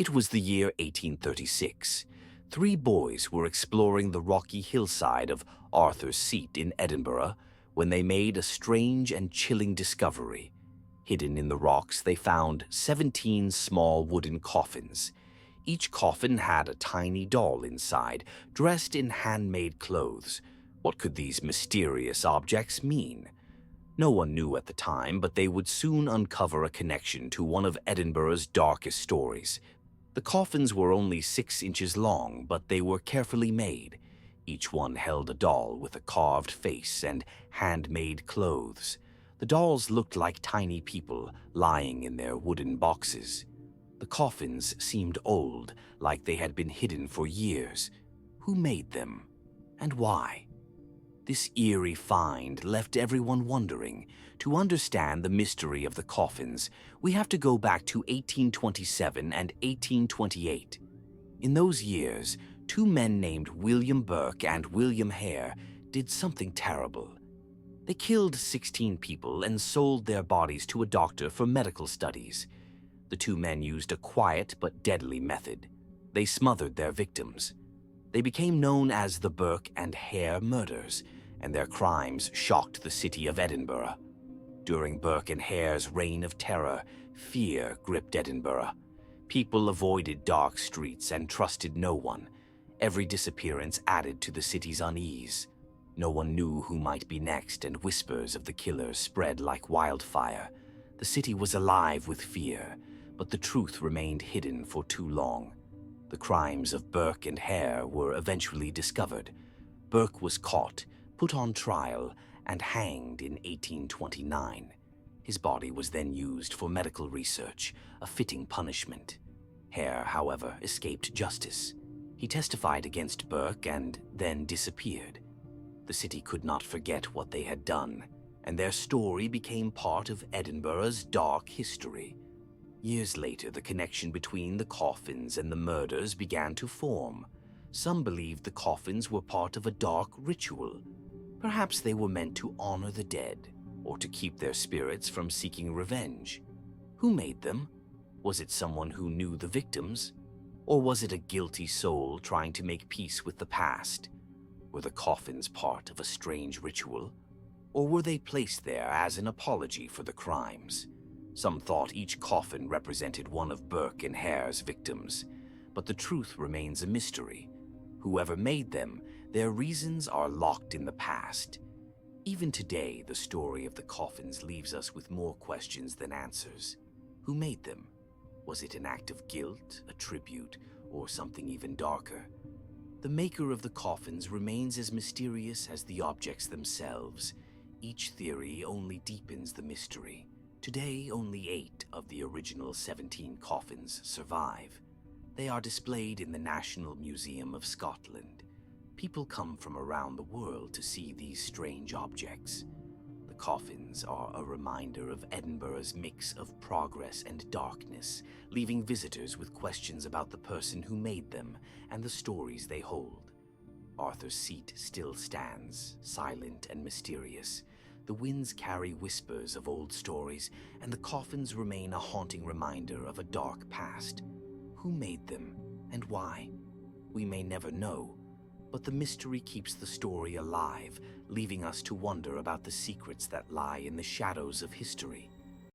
It was the year 1836. Three boys were exploring the rocky hillside of Arthur's Seat in Edinburgh when they made a strange and chilling discovery. Hidden in the rocks, they found 17 small wooden coffins. Each coffin had a tiny doll inside, dressed in handmade clothes. What could these mysterious objects mean? No one knew at the time, but they would soon uncover a connection to one of Edinburgh's darkest stories. The coffins were only 6 inches long, but they were carefully made. Each one held a doll with a carved face and handmade clothes. The dolls looked like tiny people lying in their wooden boxes. The coffins seemed old, like they had been hidden for years. Who made them, and why? This eerie find left everyone wondering. To understand the mystery of the coffins, we have to go back to 1827 and 1828. In those years, two men named William Burke and William Hare did something terrible. They killed 16 people and sold their bodies to a doctor for medical studies. The two men used a quiet but deadly method. They smothered their victims. They became known as the Burke and Hare murders, and their crimes shocked the city of Edinburgh. During Burke and Hare's reign of terror, fear gripped Edinburgh. People avoided dark streets and trusted no one. Every disappearance added to the city's unease. No one knew who might be next, and whispers of the killers spread like wildfire. The city was alive with fear, but the truth remained hidden for too long. The crimes of Burke and Hare were eventually discovered. Burke was caught, put on trial, and hanged in 1829. His body was then used for medical research, a fitting punishment. Hare, however, escaped justice. He testified against Burke and then disappeared. The city could not forget what they had done, and their story became part of Edinburgh's dark history. Years later, the connection between the coffins and the murders began to form. Some believed the coffins were part of a dark ritual. Perhaps they were meant to honor the dead, or to keep their spirits from seeking revenge. Who made them? Was it someone who knew the victims? Or was it a guilty soul trying to make peace with the past? Were the coffins part of a strange ritual? Or were they placed there as an apology for the crimes? Some thought each coffin represented one of Burke and Hare's victims, but the truth remains a mystery. Whoever made them, their reasons are locked in the past. Even today, the story of the coffins leaves us with more questions than answers. Who made them? Was it an act of guilt, a tribute, or something even darker? The maker of the coffins remains as mysterious as the objects themselves. Each theory only deepens the mystery. Today, only 8 of the original 17 coffins survive. They are displayed in the National Museum of Scotland. People come from around the world to see these strange objects. The coffins are a reminder of Edinburgh's mix of progress and darkness, leaving visitors with questions about the person who made them and the stories they hold. Arthur's Seat still stands, silent and mysterious. The winds carry whispers of old stories, and the coffins remain a haunting reminder of a dark past. Who made them, and why? We may never know, but the mystery keeps the story alive, leaving us to wonder about the secrets that lie in the shadows of history.